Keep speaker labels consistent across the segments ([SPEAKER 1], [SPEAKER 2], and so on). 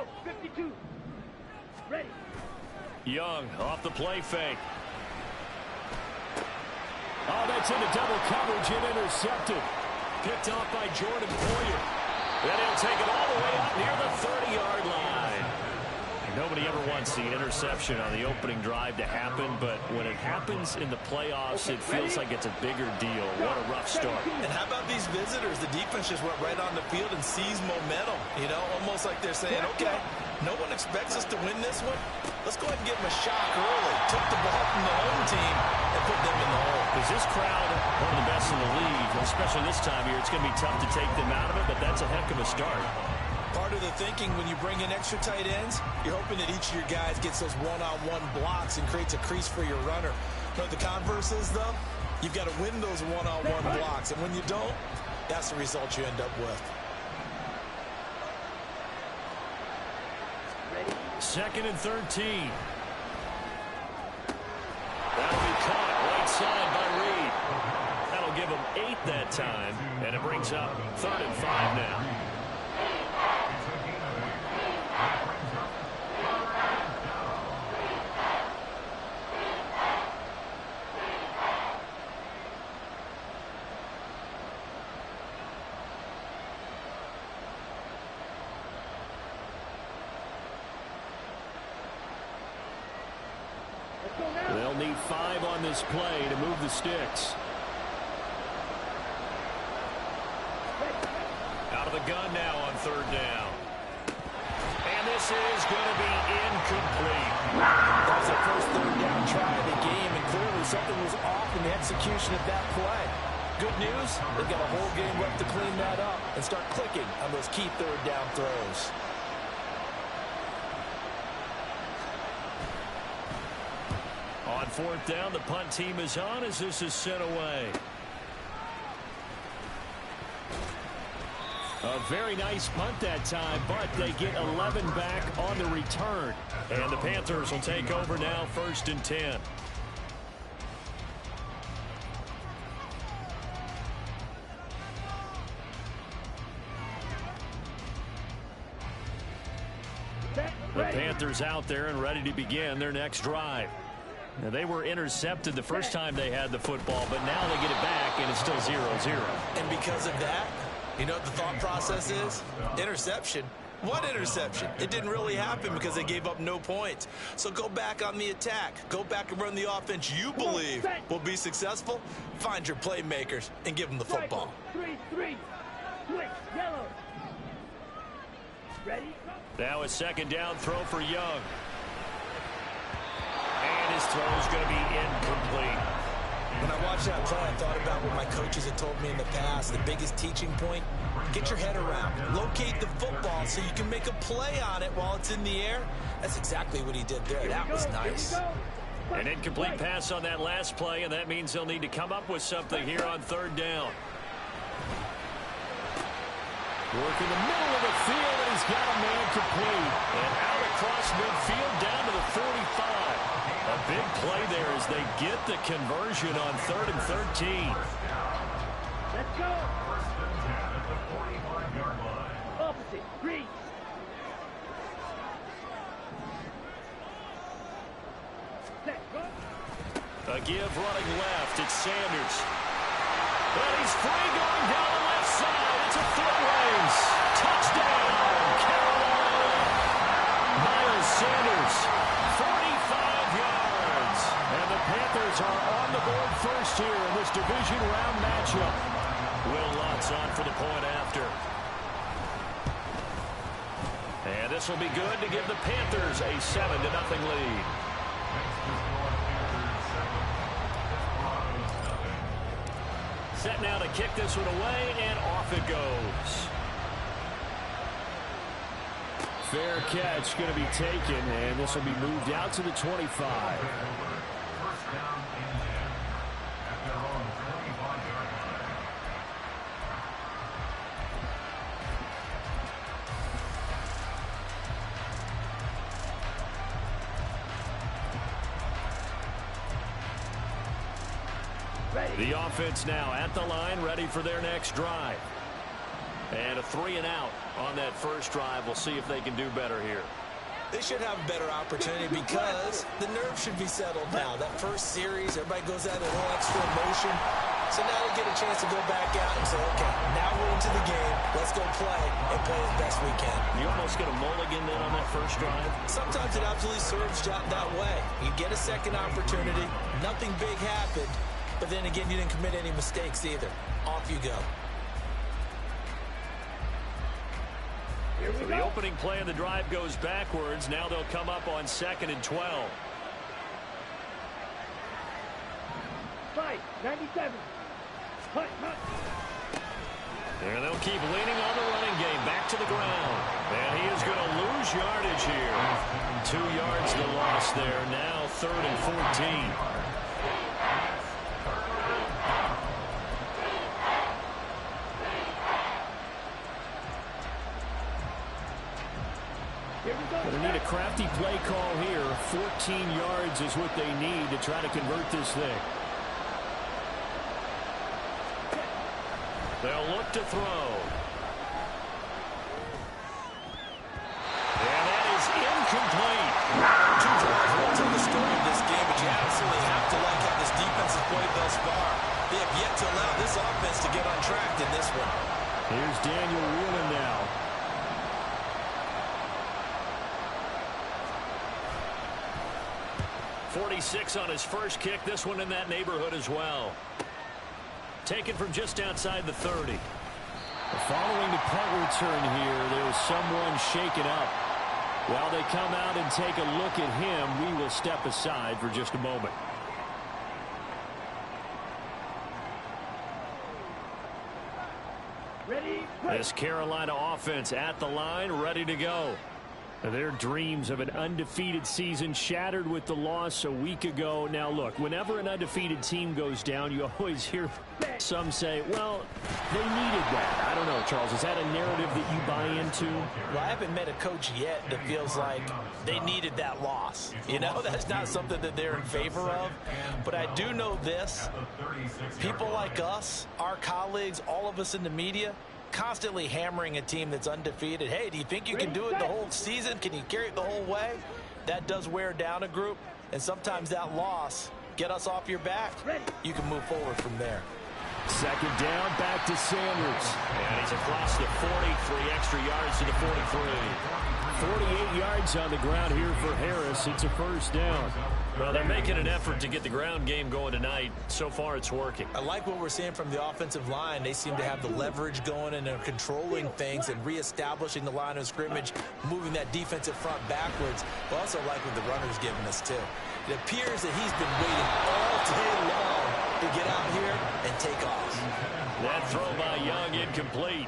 [SPEAKER 1] Go, 52. Ready.
[SPEAKER 2] Young off the play fake. Oh, that's into double coverage and intercepted. Picked off by Jordan Poyer. Then he'll take it all the way out near the 30-yard line. Nobody ever wants the interception on the opening drive to happen, but when it happens in the playoffs, it feels like it's a bigger deal. What a rough start.
[SPEAKER 3] And how about these visitors? The defense just went right on the field and seized momentum. You know, almost like they're saying, okay, no one expects us to win this one. Let's go ahead and give them a shock early. Took the ball from the home team and put them in the hole.
[SPEAKER 2] Is this crowd one of the best in the league? Especially this time of year, it's going to be tough to take them out of it, but that's a heck of a start.
[SPEAKER 3] Part of the thinking when you bring in extra tight ends, you're hoping that each of your guys gets those one-on-one blocks and creates a crease for your runner. But the converse is, though, you've got to win those one-on-one blocks. And when you don't, that's the result you end up with.
[SPEAKER 2] Second and 13. That'll be caught right side by Reed. That'll give him 8 that time, and it brings up 3rd and 5 now. They'll need 5 on this play to move the sticks. Out of the gun now on 3rd down. And this is going to be incomplete.
[SPEAKER 3] That was their first 3rd down try of the game, and clearly something was off in the execution of that play. Good news, they've got a whole game left to clean that up and start clicking on those key 3rd down throws.
[SPEAKER 2] On 4th down, the punt team is on as this is sent away. A very nice punt that time, but they get 11 back on the return. And the Panthers will take over now, 1st and 10. The Panthers out there and ready to begin their next drive. Now, they were intercepted the first time they had the football, but now they get it back, and it's still 0-0.
[SPEAKER 3] And because of that, you know what the thought process is? Interception. What interception? It didn't really happen because they gave up no points. So go back on the attack. Go back and run the offense you believe will be successful. Find your playmakers and give them the football.
[SPEAKER 1] 3-3. Switch. Yellow. Ready?
[SPEAKER 2] Now a 2nd down throw for Young. And his throw is going to be incomplete.
[SPEAKER 3] When I watched that play, I thought about what my coaches had told me in the past. The biggest teaching point, get your head around. Locate the football so you can make a play on it while it's in the air. That's exactly what he did there. That was nice.
[SPEAKER 2] An incomplete pass on that last play, and that means they'll need to come up with something here on 3rd down. Work in the middle of the field, and he's got a man complete. And out across midfield down to the 45. A big play there as they get the conversion on 3rd and 13.
[SPEAKER 1] Let's go. Opposite. Green.
[SPEAKER 2] A give running left. It's Sanders. And he's free going down the left side. It's a foot race. Touchdown, Carolina. Miles Sanders, 45 yards. And the Panthers are on the board first here in this division round matchup. Will Lutz on for the point after. And this will be good to give the Panthers a 7-0 lead. Set now to kick this one away, and off it goes. Fair catch going to be taken, and this will be moved out to the 25. The offense now at the line, ready for their next drive. And a 3 and out on that first drive. We'll see if they can do better here.
[SPEAKER 3] They should have a better opportunity because the nerves should be settled now. That first series, everybody goes out a little extra emotion. So now they get a chance to go back out and say, okay, now we're into the game. Let's go play and play as best we can.
[SPEAKER 2] You almost get a mulligan then on that first drive?
[SPEAKER 3] Sometimes it absolutely serves that way. You get a second opportunity. Nothing big happened. But then again, you didn't commit any mistakes either. Off you go.
[SPEAKER 2] So the opening play of the drive goes backwards. Now they'll come up on 2nd and 12.
[SPEAKER 1] 97. Hut.
[SPEAKER 2] And they'll keep leaning on the running game. Back to the ground. And he is going to lose yardage here. 2 yards the loss there. Now 3rd and 14. They need a crafty play call here. 14 yards is what they need to try to convert this thing. They'll look to throw. And that is incomplete.
[SPEAKER 3] 2 drives won't tell the story of this game, but you absolutely have to like how this defense has played thus far. They have yet to allow this offense to get on track in this one.
[SPEAKER 2] Here's Daniel Whelan now. .46 on his first kick. This one in that neighborhood as well. Taken from just outside the 30. Following the punt return here, there's someone shaken up. While they come out and take a look at him, we will step aside for just a moment.
[SPEAKER 1] Ready?
[SPEAKER 2] This Carolina offense at the line, ready to go. Their dreams of an undefeated season shattered with the loss a week ago. Now, look, whenever an undefeated team goes down, you always hear some say, well, they needed that. I don't know, Charles. Is that a narrative that you buy into?
[SPEAKER 3] Well, I haven't met a coach yet that feels like they needed that loss. You know, that's not something that they're in favor of. But I do know this. People like us, our colleagues, all of us in the media, constantly hammering a team that's undefeated. Hey, do you think you can do it the whole season? Can you carry it the whole way? That does wear down a group, and sometimes that loss get us off your back. You can move forward from there.
[SPEAKER 2] 2nd down, back to Sanders. And he's across the 40, 3 extra yards to the 43. 48 yards on the ground here for Harris. It's a first down. Well, they're making an effort to get the ground game going tonight. So far, it's working.
[SPEAKER 3] I like what we're seeing from the offensive line. They seem to have the leverage going, and they're controlling things and reestablishing the line of scrimmage, moving that defensive front backwards. But also like what the runner's giving us, too. It appears that he's been waiting all day long to get out here and take off.
[SPEAKER 2] That throw by Young incomplete.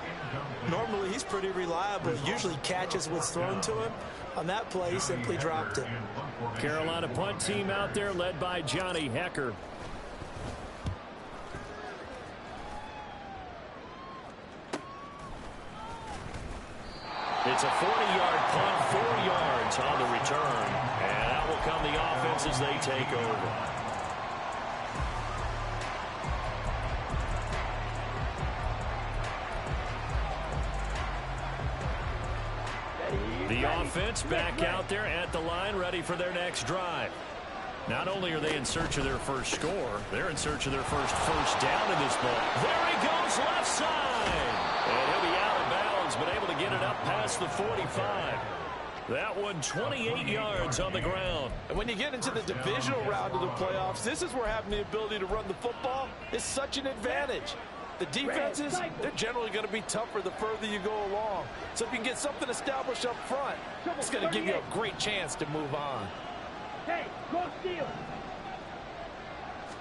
[SPEAKER 3] Normally, he's pretty reliable. Usually catches what's thrown to him. On that play, he simply dropped it.
[SPEAKER 2] Carolina punt team out there led by Johnny Hecker. It's a 40-yard punt, 4 yards on the return. And out will come the offense as they take over. The offense back out there at the line, ready for their next drive. Not only are they in search of their first score, they're in search of their first down in this ball. There he goes, left side. And he'll be out of bounds, but able to get it up past the 45. That one 28 yards on the ground.
[SPEAKER 4] And when you get into the divisional round of the playoffs, this is where having the ability to run the football is such an advantage. The defenses, they're generally going to be tougher the further you go along. So if you can get something established up front, it's going to give you a great chance to move on.
[SPEAKER 1] Hey, go steal.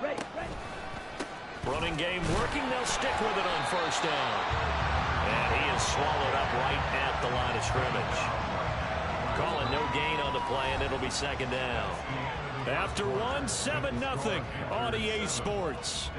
[SPEAKER 1] Ready.
[SPEAKER 2] Running game working. They'll stick with it on first down. And he is swallowed up right at the line of scrimmage. Calling no gain on the play, and it'll be 2nd down. After 7-0 on EA Sports.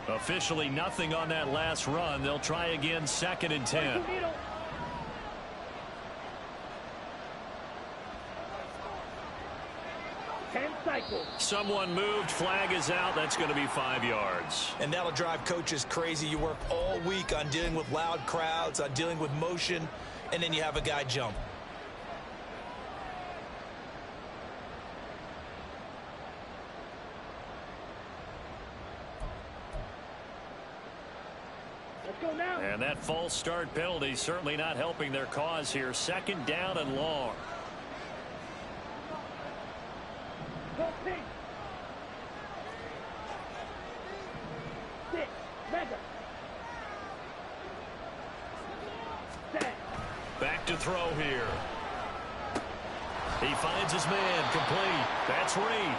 [SPEAKER 2] Officially nothing on that last run. They'll try again 2nd and 10.
[SPEAKER 1] 10 cycles.
[SPEAKER 2] Someone moved. Flag is out. That's going to be 5 yards.
[SPEAKER 3] And that'll drive coaches crazy. You work all week on dealing with loud crowds, on dealing with motion, and then you have a guy jump.
[SPEAKER 1] Let's go now.
[SPEAKER 2] And that false start penalty certainly not helping their cause here. 2nd down and long.
[SPEAKER 1] Go pink. 6. Mega. 10.
[SPEAKER 2] Back to throw here. He finds his man. Complete. That's Reed.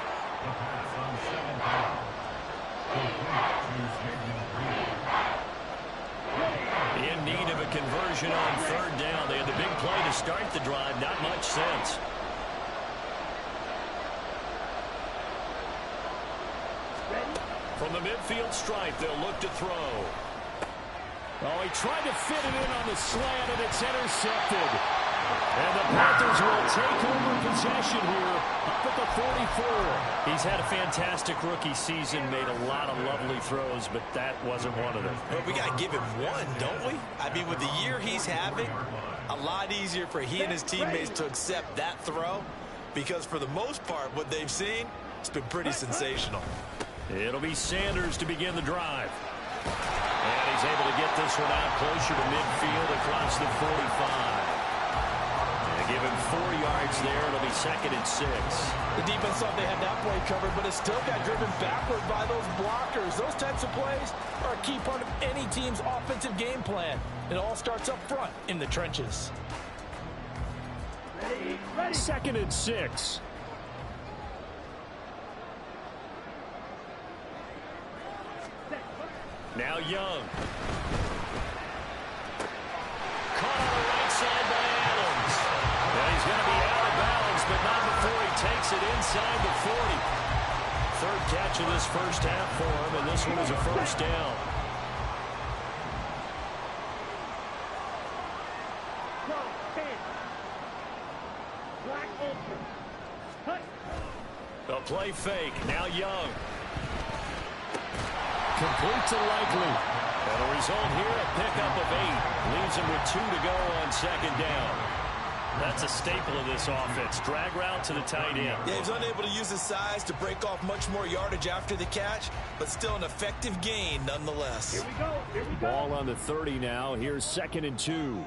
[SPEAKER 2] In need of a conversion on 3rd down. They had the big play to start the drive. Not much sense. From the midfield stripe, they'll look to throw. Oh, he tried to fit it in on the slant, and it's intercepted. And the Panthers will take over possession here up at the 44. He's had a fantastic rookie season, made a lot of lovely throws, but that wasn't one of them.
[SPEAKER 3] Well, we got to give him one, don't we? I mean, with the year he's having, a lot easier for he and his teammates to accept that throw, because for the most part, what they've seen, it's been pretty sensational.
[SPEAKER 2] It'll be Sanders to begin the drive. And he's able to get this one out closer to midfield across the 45. And give him 4 yards there. It'll be 2nd and 6.
[SPEAKER 4] The defense thought they had that play covered, but it still got driven backward by those blockers. Those types of plays are a key part of any team's offensive game plan. It all starts up front in the trenches.
[SPEAKER 1] Ready, ready.
[SPEAKER 2] 2nd and 6. Now Young. Caught on the right side by Adams. And he's going to be out of bounds, but not before he takes it inside the 40. 3rd catch of this first half for him, and this one is a 1st down.
[SPEAKER 1] Black ultra. Cut.
[SPEAKER 2] A play fake. Now Young. Complete to Likely. And the result here, a pickup of 8. Leaves him with 2 to go on 2nd down. That's a staple of this offense. Drag route to the tight end.
[SPEAKER 3] Yeah, he's unable to use his size to break off much more yardage after the catch, but still an effective gain nonetheless.
[SPEAKER 1] Here we go. Here we go.
[SPEAKER 2] Ball on the 30 now. Here's 2nd and 2.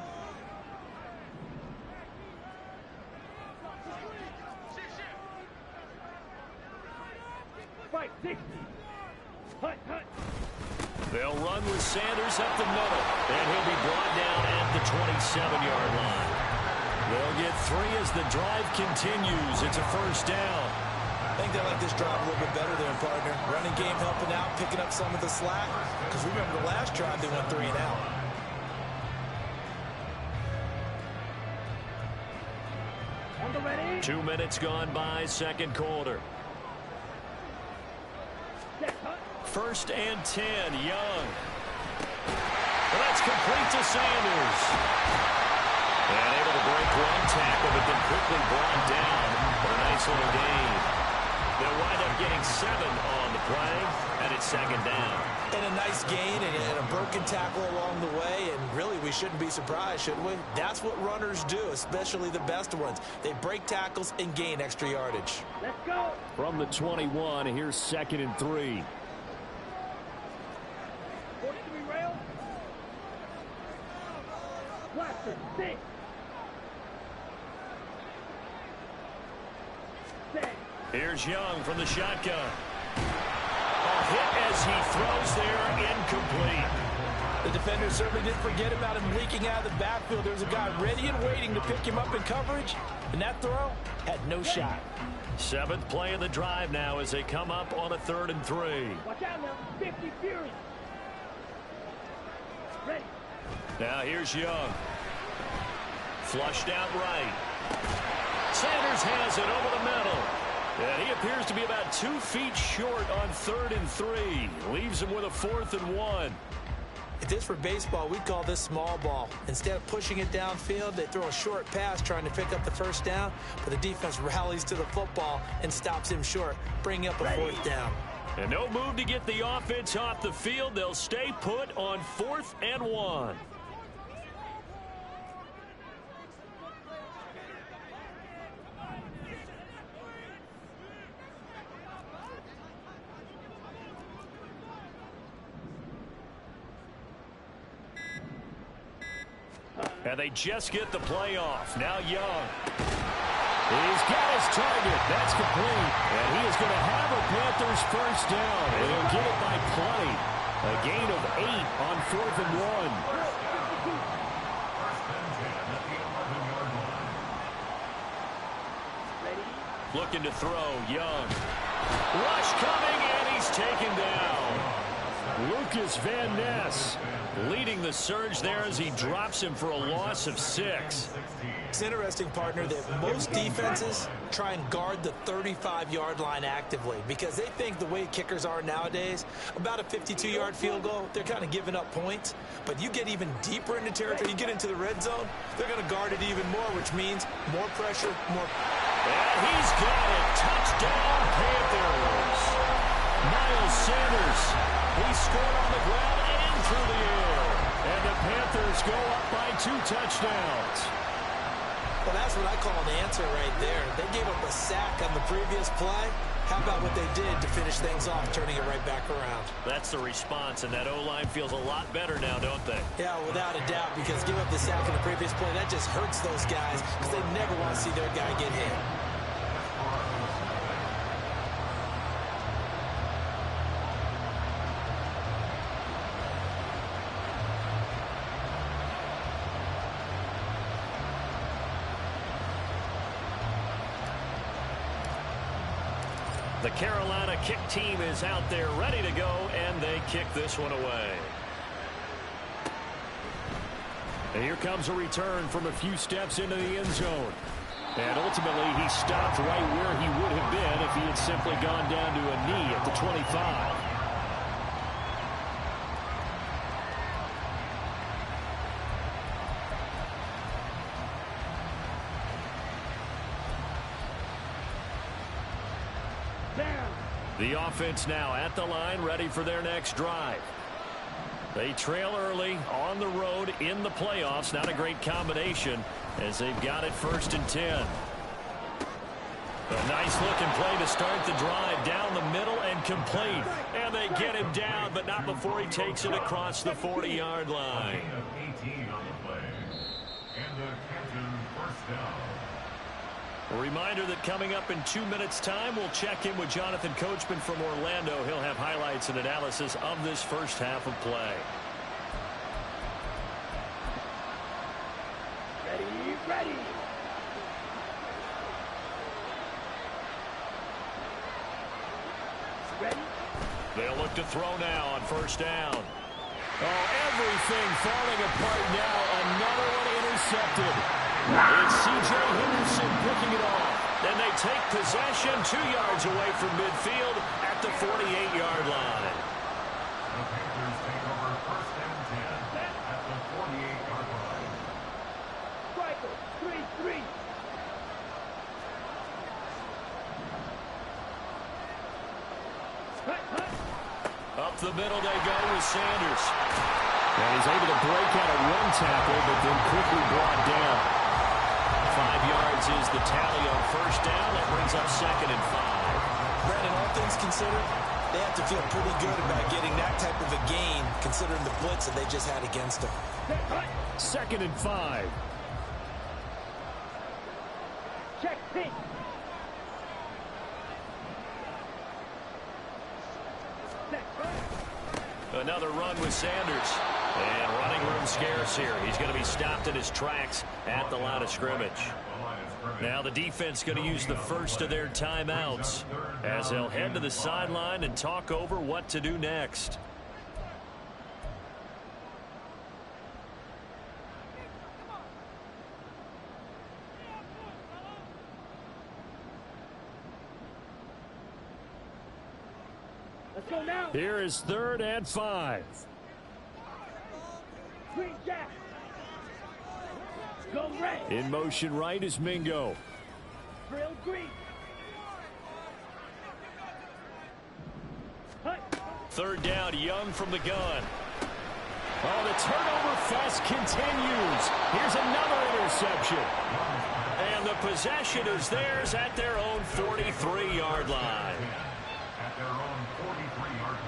[SPEAKER 1] Fight 60. Hut, hut.
[SPEAKER 2] They'll run with Sanders up the middle, and he'll be brought down at the 27-yard line. They'll get 3 as the drive continues. It's a 1st down.
[SPEAKER 3] I think they like this drive a little bit better there, partner. Running game helping out, picking up some of the slack. Because remember the last drive, they went 3 and out.
[SPEAKER 1] On the ready.
[SPEAKER 2] 2 minutes gone by, 2nd quarter.
[SPEAKER 1] Set, hut.
[SPEAKER 2] 1st and 10, Young. Well, that's complete to Sanders. And able to break 1 tackle, but then quickly brought down for a nice little gain. They'll wind up getting 7 on the play, and it's 2nd down.
[SPEAKER 3] And a nice gain and a broken tackle along the way, and really we shouldn't be surprised, should we? That's what runners do, especially the best ones. They break tackles and gain extra yardage.
[SPEAKER 1] Let's go.
[SPEAKER 2] From the 21, here's 2nd and 3.
[SPEAKER 1] 43 rail. Blaster, 6. 6.
[SPEAKER 2] Here's Young from the shotgun. A hit as he throws there, incomplete.
[SPEAKER 4] The defender certainly didn't forget about him leaking out of the backfield. There was a guy ready and waiting to pick him up in coverage, and that throw had no shot.
[SPEAKER 2] 7th play of the drive now as they come up on a 3rd and 3.
[SPEAKER 1] Watch out now. 50 Fury. Ready.
[SPEAKER 2] Now here's Young. Flushed out right. Sanders has it over the middle. And he appears to be about 2 feet short on 3rd and 3. Leaves him with a 4th and 1.
[SPEAKER 3] If this were baseball, we'd call this small ball. Instead of pushing it downfield, they throw a short pass trying to pick up the first down, but the defense rallies to the football and stops him short, bringing up a fourth down.
[SPEAKER 2] And no move to get the offense off the field. They'll stay put on 4th and 1. And they just get the play off. Now Young. He's got his target. That's complete. And he is going to have a Panthers first down. And he'll get it by plenty. A gain of 8 on 4th and 1. Looking to throw. Young. Rush coming, and he's taken down. Lucas Van Ness leading the surge there as he drops him for a loss of 6.
[SPEAKER 3] It's interesting, partner, that most defenses try and guard the 35-yard line actively because they think the way kickers are nowadays, about a 52-yard field goal, they're kind of giving up points. But you get even deeper into territory, you get into the red zone, they're going to guard it even more, which means more pressure, more...
[SPEAKER 2] And he's got it. Touchdown, Panthers. Miles Sanders. He scored on the ground and through the air. And the Panthers go up by 2 touchdowns.
[SPEAKER 3] Well, that's what I call an answer right there. They gave up a sack on the previous play. How about what they did to finish things off, turning it right back around?
[SPEAKER 2] That's the response, and that O-line feels a lot better now, don't they?
[SPEAKER 3] Yeah, without a doubt, because give up the sack in the previous play, that just hurts those guys because they never want to see their guy get hit.
[SPEAKER 2] The Carolina kick team is out there ready to go, and they kick this one away. And here comes a return from a few steps into the end zone. And ultimately, he stopped right where he would have been if he had simply gone down to a knee at the 25. The offense now at the line, ready for their next drive. They trail early on the road in the playoffs. Not a great combination as they've got it 1st and 10. A nice looking play to start the drive down the middle and complete. And they get him down, but not before he takes it across the 40-yard line. A reminder that coming up in 2 minutes' time, we'll check in with Jonathan Coachman from Orlando. He'll have highlights and analysis of this first half of play.
[SPEAKER 1] Ready.
[SPEAKER 2] They'll look to throw now on 1st down. Oh, everything falling apart now. Another one intercepted. It's C.J. Henderson picking it off. Then they take possession 2 yards away from midfield at the 48-yard line.
[SPEAKER 5] The Panthers take over 1st and 10 at the 48-yard line.
[SPEAKER 1] Striker, 3-3.
[SPEAKER 2] Up the middle they go with Sanders. And he's able to break out a run tackle, but then quickly brought down. 5 yards is the tally on 1st down. That brings up 2nd and 5.
[SPEAKER 3] Brandon, all things considered, they have to feel pretty good about getting that type of a gain, considering the blitz that they just had against them.
[SPEAKER 2] 2nd and 5.
[SPEAKER 1] Check pink.
[SPEAKER 2] Another run with Sanders. And running room scarce here. He's going to be stopped in his tracks at the line of scrimmage. Now the defense going to use the first of their timeouts as they'll head to the sideline and talk over what to do next.
[SPEAKER 1] Let's go now.
[SPEAKER 2] Here is 3rd and 5.
[SPEAKER 1] Green jack. Go red.
[SPEAKER 2] In motion right is Mingo.
[SPEAKER 1] Drill green. Hut.
[SPEAKER 2] Third down, Young from the gun. Oh, the turnover fest continues. Here's another interception. And the possession is theirs at their own 43-yard line.
[SPEAKER 5] At their own 43-yard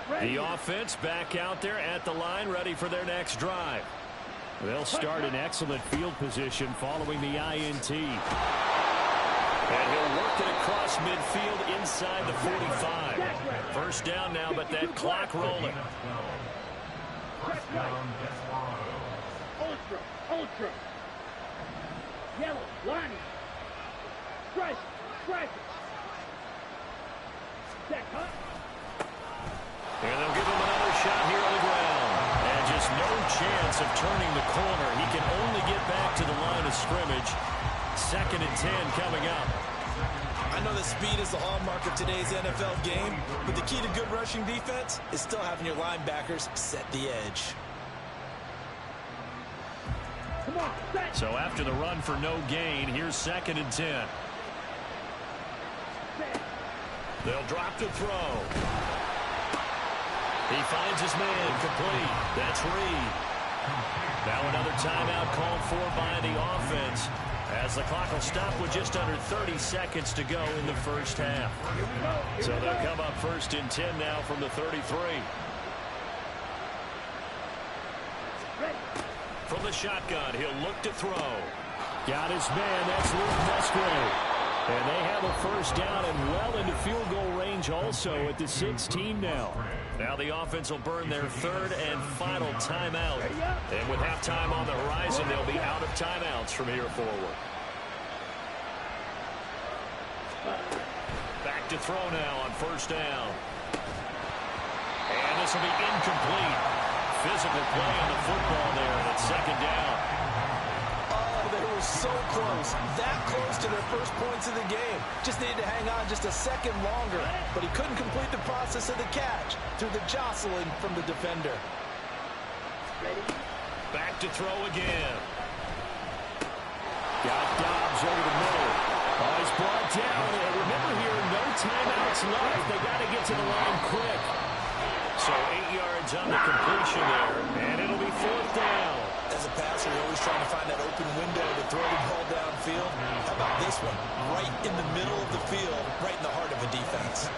[SPEAKER 5] line.
[SPEAKER 2] The offense back out there at the line, ready for their next drive. They'll start in excellent field position following the INT. And he'll work it across midfield inside the 45. First down now, but that clock rolling.
[SPEAKER 5] First down, Desperado.
[SPEAKER 1] Ultra. Yellow, Lonnie. Strike. Check, huh?
[SPEAKER 2] And they'll give him another shot here on the ground. And just no chance of turning the corner. He can only get back to the line of scrimmage. 2nd and 10 coming up.
[SPEAKER 3] I know that speed is the hallmark of today's NFL game, but the key to good rushing defense is still having your linebackers set the edge.
[SPEAKER 1] Come on, set.
[SPEAKER 2] So after the run for no gain, here's 2nd and 10.
[SPEAKER 1] Set.
[SPEAKER 2] They'll drop to throw. He finds his man complete. That's Reed. Now another timeout called for by the offense, as the clock will stop with just under 30 seconds to go in the first half. So they'll come up 1st and 10 now from the 33.
[SPEAKER 1] Ready.
[SPEAKER 2] From the shotgun, he'll look to throw. Got his man. That's Luke Musgrave. And they have a first down and well into field goal range also at the 16 now. Now the offense will burn their 3rd and final timeout. And with halftime on the horizon, they'll be out of timeouts from here forward. Back to throw now on first down. And this will be incomplete. Physical play on the football there, and it's 2nd down.
[SPEAKER 3] Oh, they were so close. That close to their first points of the game. Just needed to hang on just a second longer, but he couldn't complete the process of the catch through the jostling from the defender.
[SPEAKER 1] Ready.
[SPEAKER 2] Back to throw again. Got Dobbs over the middle. Oh, he's brought down. And remember here, no timeouts left. They got to get to the line quick. So 8 yards on the completion there, and it'll be 4th down.
[SPEAKER 3] As a passer, you're always trying to find that open window to throw the ball downfield. How about this one? Right in the middle of the field, right in the heart of a defense.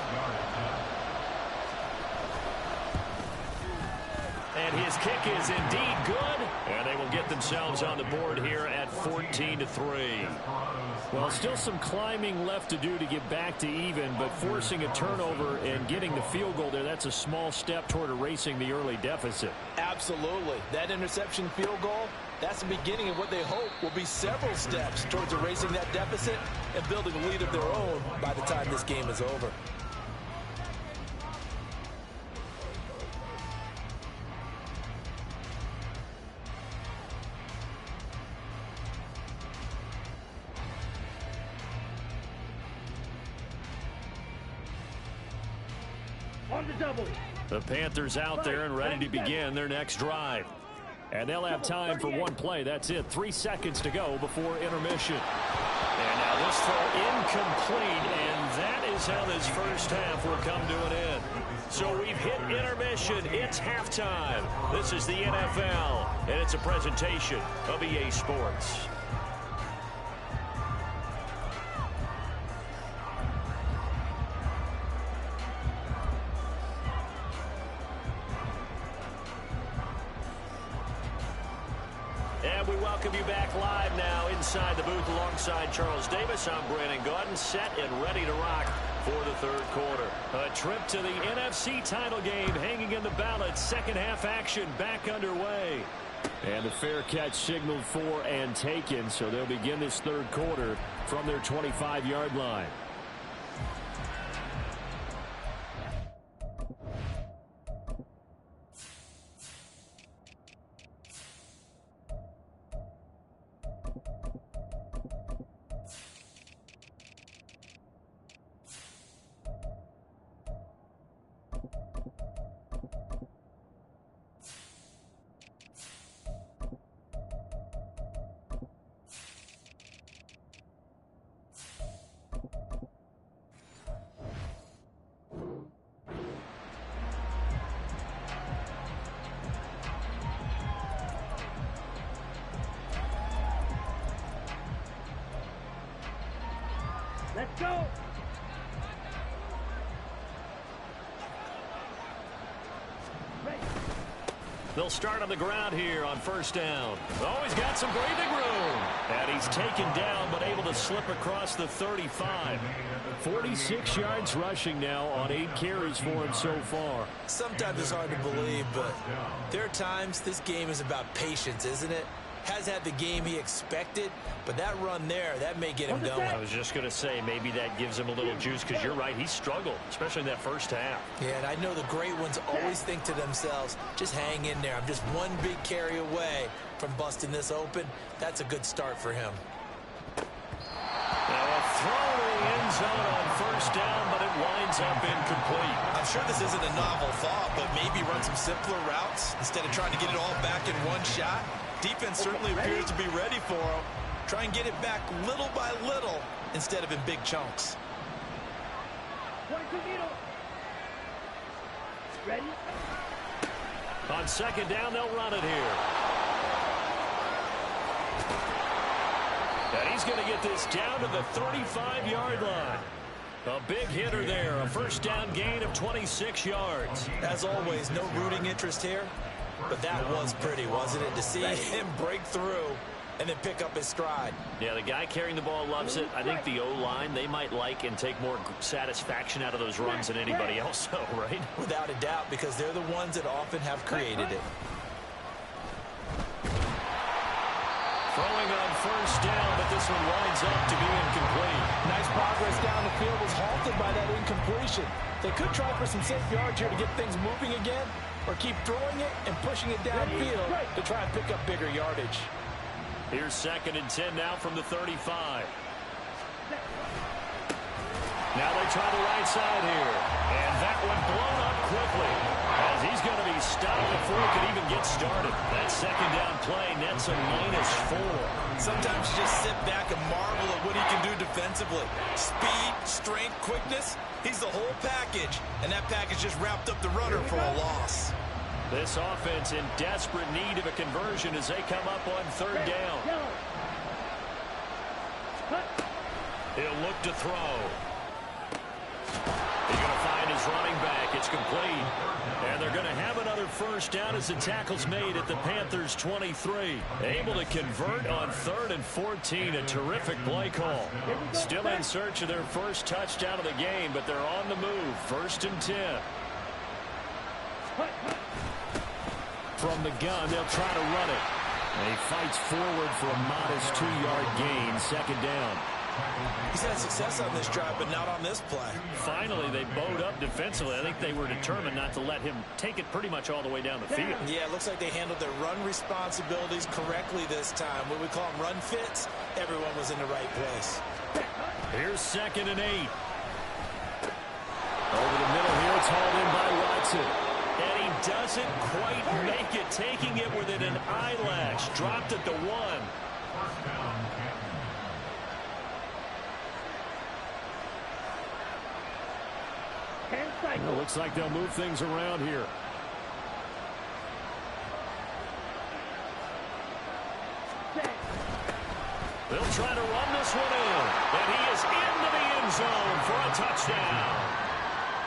[SPEAKER 2] And his kick is indeed good, and they will get themselves on the board here at 14-3. Well, still some climbing left to do to get back to even, but forcing a turnover and getting the field goal there, that's a small step toward erasing the early deficit.
[SPEAKER 3] Absolutely. That interception field goal, that's the beginning of what they hope will be several steps towards erasing that deficit and building a lead of their own by the time this game is over.
[SPEAKER 1] On the double.
[SPEAKER 2] The Panthers out there and ready to begin their next drive. And they'll have time for one play. That's it. 3 seconds to go before intermission. And now this throw incomplete, and that is how this first half will come to an end. So we've hit intermission. It's halftime. This is the NFL, and it's a presentation of EA Sports. And we welcome you back live now inside the booth alongside Charles Davis. I'm Brandon Gaudin, set and ready to rock for the 3rd quarter. A trip to the NFC title game hanging in the balance. Second half action back underway. And the fair catch signaled for and taken, so they'll begin this 3rd quarter from their 25-yard line.
[SPEAKER 1] Let's go. Ready.
[SPEAKER 2] They'll start on the ground here on first down. Oh, he's got some breathing room. And he's taken down, but able to slip across the 35. 46 yards rushing now on 8 carries for him so far.
[SPEAKER 3] Sometimes it's hard to believe, but there are times this game is about patience, isn't it? Has had the game he expected, but that run there, that may get him going.
[SPEAKER 2] I was just going to say, maybe that gives him a little juice, because you're right, he struggled, especially in that first half.
[SPEAKER 3] Yeah, and I know the great ones always think to themselves, just hang in there. I'm just one big carry away from busting this open. That's a good start for him.
[SPEAKER 2] Now a throw to the end zone on first down, but it winds up incomplete.
[SPEAKER 3] I'm sure this isn't a novel thought, but maybe run some simpler routes instead of trying to get it all back in one shot. Defense certainly appears to be ready for him. Try and get it back little by little instead of in big chunks.
[SPEAKER 1] 22 needle. Ready.
[SPEAKER 2] On second down, they'll run it here. And he's going to get this down to the 35-yard line. A big hitter there, a first down gain of 26 yards.
[SPEAKER 3] As always, no rooting interest here, but that was pretty, wasn't it? To see him break through and then pick up his stride.
[SPEAKER 2] Yeah, the guy carrying the ball loves it. I think the O-line, they might like and take more satisfaction out of those runs than anybody else, though, right?
[SPEAKER 3] Without a doubt, because they're the ones that often have created it.
[SPEAKER 2] Throwing on first down, but this one winds up to be incomplete.
[SPEAKER 4] Nice progress down the field was halted by that incompletion. They could try for some safe yards here to get things moving again, or keep throwing it and pushing it downfield to try and pick up bigger yardage.
[SPEAKER 2] Here's 2nd and 10 now from the 35. Now they try the right side here. And that one blown up quickly, as he's going to be stopped before he can even get started. That second down play nets a -4.
[SPEAKER 3] Sometimes you just sit back and marvel at what he can do defensively. Speed, strength, quickness, he's the whole package. And that package just wrapped up the runner for a loss.
[SPEAKER 2] This offense in desperate need of a conversion as they come up on 3rd down. He'll look to throw. He's going to find his running back. It's complete. And they're going to have another first down as the tackle's made at the Panthers' 23. Able to convert on 3rd and 14. A terrific play call. Still in search of their first touchdown of the game, but they're on the move. 1st and 10. From the gun, they'll try to run it. And he fights forward for a modest 2-yard gain. 2nd down.
[SPEAKER 3] He's had success on this drive, but not on this play.
[SPEAKER 2] Finally, they bowed up defensively. I think they were determined not to let him take it pretty much all the way down the field.
[SPEAKER 3] Yeah, it looks like they handled their run responsibilities correctly this time. What we call them run fits, everyone was in the right place.
[SPEAKER 2] Here's 2nd and 8. Over the middle here, it's hauled in by Watson. And he doesn't quite make it, taking it within an eyelash. Dropped at the 1. Well, looks like they'll move things around here. They'll try to run this one in. And he is into the end zone for a touchdown.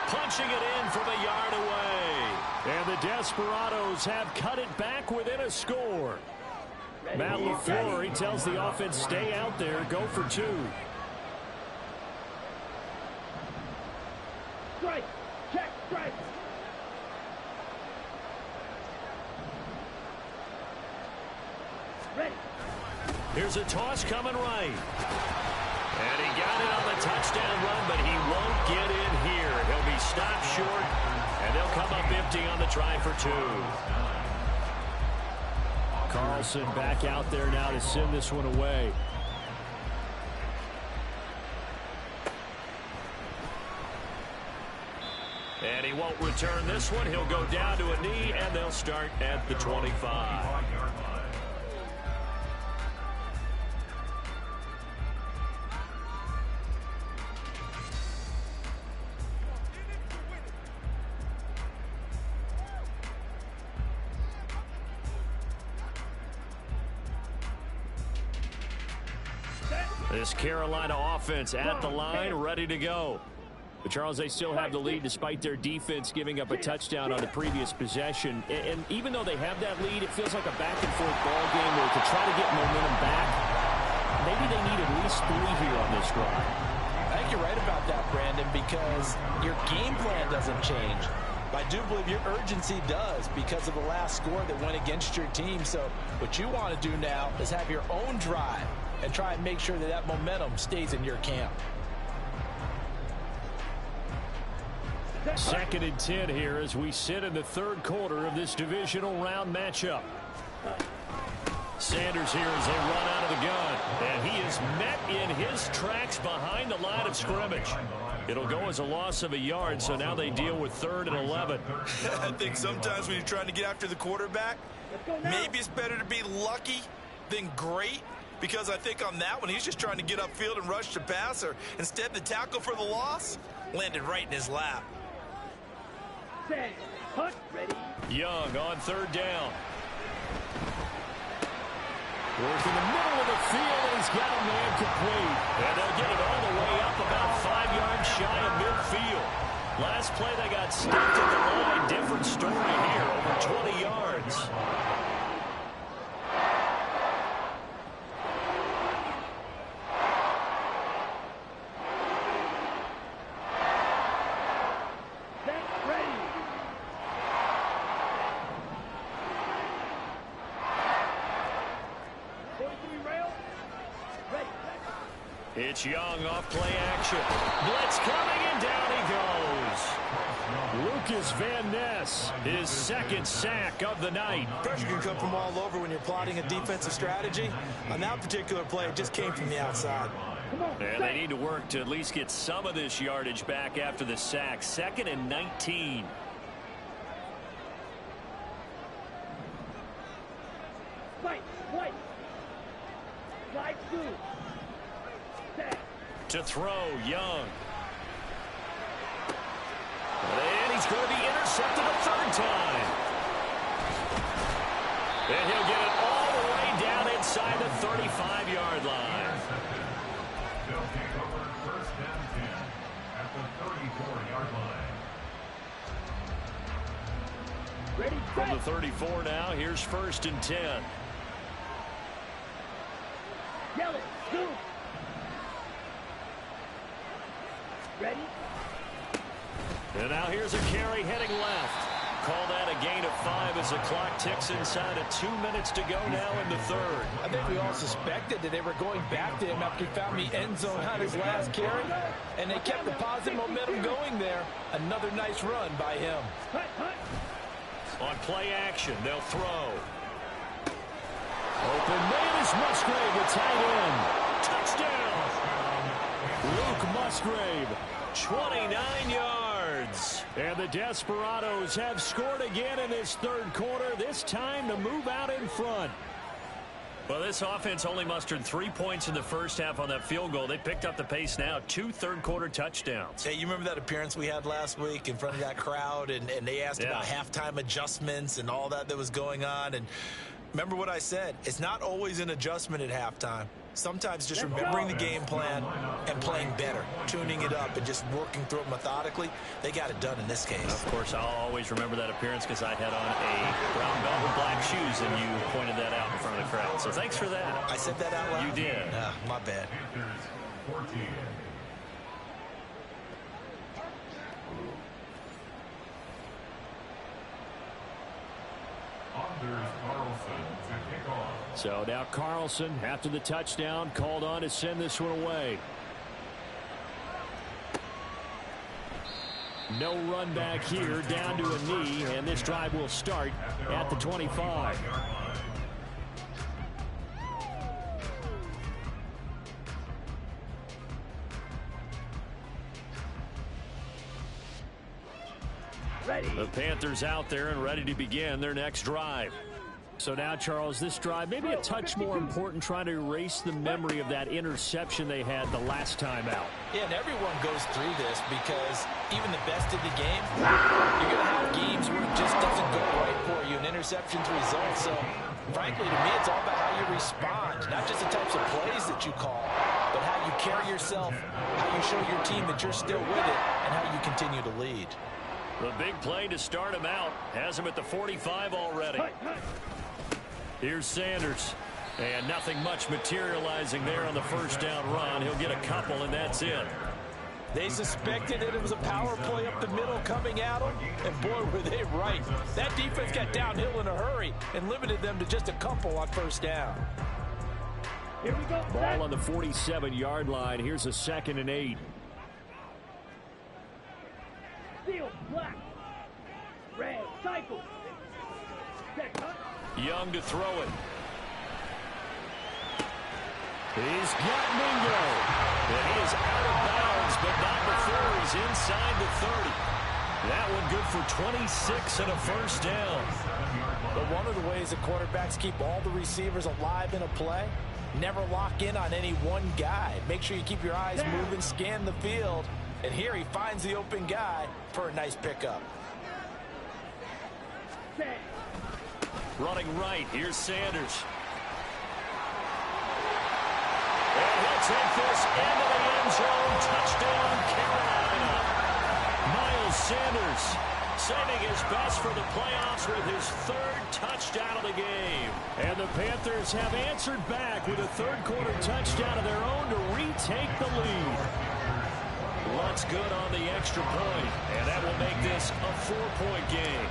[SPEAKER 2] Punching it in from a yard away. And the Desperados have cut it back within a score. Matt LaFleur, he tells the offense, stay out there, go for 2.
[SPEAKER 1] Strike. Check. Strike. Ready.
[SPEAKER 2] Here's a toss coming right. And he got it on the touchdown run, but he won't get in here. He'll be stopped short, and they'll come up empty on the try for 2. Carlson back out there now to send this one away. And he won't return this one. He'll go down to a knee, and they'll start at the 25. This Carolina offense at the line, ready to go. But Charles, they still have the lead despite their defense giving up a touchdown on the previous possession. And even though they have that lead, it feels like a back-and-forth ball game where to try to get momentum back, maybe they need at least 3 here on this drive.
[SPEAKER 4] I think you're right about that, Brandon, because your game plan doesn't change. I do believe your urgency does because of the last score that went against your team. So what you want to do now is have your own drive and try and make sure that that momentum stays in your camp.
[SPEAKER 2] 2nd and 10 here as we sit in the 3rd quarter of this divisional round matchup. Sanders here as they run out of the gun. And he is met in his tracks behind the line of scrimmage. It'll go as a loss of a yard, so now they deal with 3rd and 11.
[SPEAKER 3] I think sometimes when you're trying to get after the quarterback, maybe it's better to be lucky than great. Because I think on that one, he's just trying to get upfield and rush the passer. Instead, the tackle for the loss landed right in his lap.
[SPEAKER 2] Young on 3rd down. Working the middle of the field, and he's got a man complete. And they'll get it all the way up about 5 yards shy of midfield. Last play, they got stuck at the line. Different story here, over 20 yards. It's Young off play action. Blitz coming, and down he goes. Lucas Van Ness, his 2nd sack of the night.
[SPEAKER 3] Pressure can come from all over when you're plotting a defensive strategy. On that particular play, it just came from the outside.
[SPEAKER 2] And they need to work to at least get some of this yardage back after the sack. 2nd and 19. To throw, Young. And he's going to be intercepted a 3rd time. And he'll get it all the way down inside the 35-yard line.
[SPEAKER 5] They'll take over 1st and 10 at the 34-yard line.
[SPEAKER 1] Ready,
[SPEAKER 2] From the 34 now, here's 1st and 10.
[SPEAKER 1] Yell it, go. Ready?
[SPEAKER 2] And now here's a carry heading left. Call that a gain of 5 as the clock ticks inside of 2 minutes to go now in the 3rd.
[SPEAKER 4] I think we all suspected that they were going back to him after he found the end zone on his last carry, and they kept the positive momentum going there. Another nice run by him.
[SPEAKER 2] On play action, they'll throw. Open man is Musgrave, the tight end. Touchdown! Luke Musgrave, 29 yards. And the Desperados have scored again in this 3rd quarter, this time to move out in front. Well, this offense only mustered 3 points in the 1st half on that field goal. They picked up the pace now, 2 third-quarter touchdowns.
[SPEAKER 3] Hey, you remember that appearance we had last week in front of that crowd, and they asked about halftime adjustments and all that was going on, and remember what I said, it's not always an adjustment at halftime. Sometimes just remembering the game plan and playing better, tuning it up and just working through it methodically. They got it done in this case.
[SPEAKER 2] Of course, I'll always remember that appearance because I had on a brown belt with black shoes, and you pointed that out in front of the crowd. So thanks for that.
[SPEAKER 3] I said that out loud?
[SPEAKER 2] You did.
[SPEAKER 3] My bad.
[SPEAKER 5] Panthers 14. Anders Carlson to kick off.
[SPEAKER 2] So now Carlson, after the touchdown, called on to send this one away. No run back here, down to a knee, and this drive will start at the 25.
[SPEAKER 1] Ready.
[SPEAKER 2] The Panthers out there and ready to begin their next drive. So now, Charles, this drive maybe a touch more important, trying to erase the memory of that interception they had the last time out.
[SPEAKER 4] Yeah, and everyone goes through this because even the best in the game, you're going to have games where it just doesn't go right for you, and interceptions result. So, frankly, to me, it's all about how you respond, not just the types of plays that you call.
[SPEAKER 3] but how you carry yourself, how you show your team that you're still with it, and how you continue to lead.
[SPEAKER 2] The big play to start him out. Has him at the 45 already. Here's Sanders. And nothing much materializing there on the first down run. He'll get a couple, and that's it.
[SPEAKER 4] They suspected that it was a power play up the middle coming at them, and boy, were they right. That defense got downhill in a hurry and limited them to just a couple on first down.
[SPEAKER 1] Here we go.
[SPEAKER 2] Ball on the 47-yard line. Here's a 2nd and 8.
[SPEAKER 1] Steel, black, red, cycle. Set, cut.
[SPEAKER 2] Young to throw it. He's got Mingo. And he is out of bounds, but not before he's inside the 30. That one good for 26 and a first down.
[SPEAKER 4] But one of the ways that quarterbacks keep all the receivers alive in a play, never lock in on any one guy. Make sure you keep your eyes moving, scan the field. And here he finds the open guy for a nice pickup.
[SPEAKER 1] Set.
[SPEAKER 2] Running right, here's Sanders. And he'll take this into the end zone. Touchdown, Carolina. Miles Sanders saving his best for the playoffs with his 3rd touchdown of the game. And the Panthers have answered back with a 3rd-quarter touchdown of their own to retake the lead. What's good on the extra point, and that will make this a 4-point game.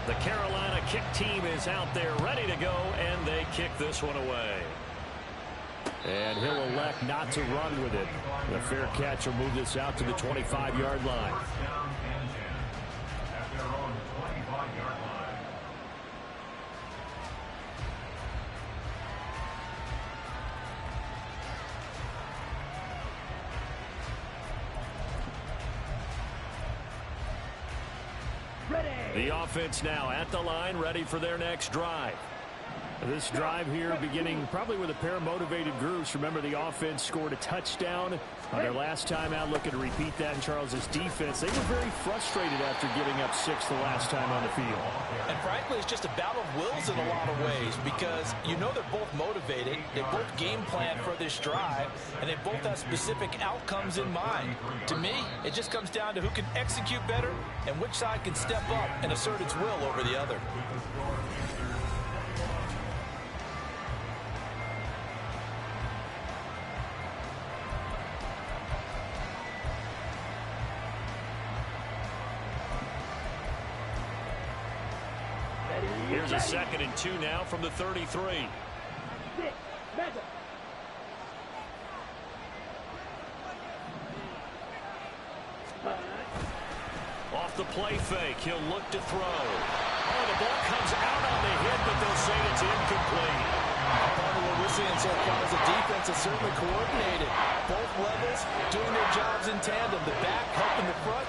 [SPEAKER 2] The Carolina kick team is out there ready to go, and they kick this one away. And he'll elect not to run with it. The fair catch will move this out to the 25-yard line.
[SPEAKER 5] At their own 25-yard line.
[SPEAKER 1] Ready.
[SPEAKER 2] The offense now at the line, ready for their next drive. This drive here beginning probably with a pair of motivated groups. Remember, the offense scored a touchdown on their last time out, looking to repeat that in Charles's defense. They were very frustrated after giving up 6 the last time on the field.
[SPEAKER 3] And frankly, it's just a battle of wills in a lot of ways, because you know they're both motivated, they both game plan for this drive, and they both have specific outcomes in mind. To me, it just comes down to who can execute better and which side can step up and assert its will over the other.
[SPEAKER 2] Here's a 2nd and 2 now from the 33.
[SPEAKER 1] Six. Mega.
[SPEAKER 2] Off the play fake, he'll look to throw. Oh, the ball comes out on the hit, but they'll say it's incomplete.
[SPEAKER 3] Part of what we're seeing so far is the defense is certainly coordinated. Both levels doing their jobs in tandem. The back helping the front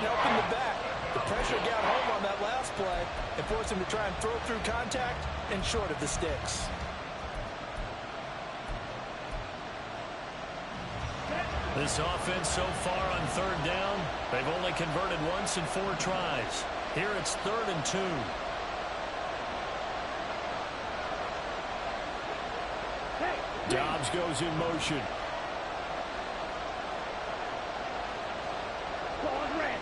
[SPEAKER 3] helping the back. The pressure got home on that last play and forced him to try and throw through contact and short of the sticks.
[SPEAKER 2] This offense so far on 3rd down, they've only converted once in 4 tries. Here it's 3rd and 2. Dobbs goes in motion.
[SPEAKER 1] Ball red.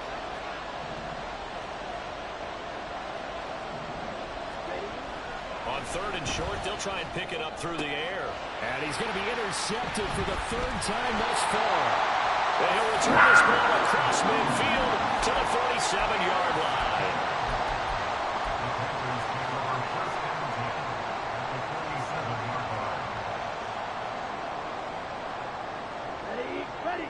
[SPEAKER 2] On 3rd and short, they'll try and pick it up through the air. And he's going to be intercepted for the 3rd time thus far. And he'll return this ball across midfield to the 47-yard line.
[SPEAKER 1] Ready. Ready.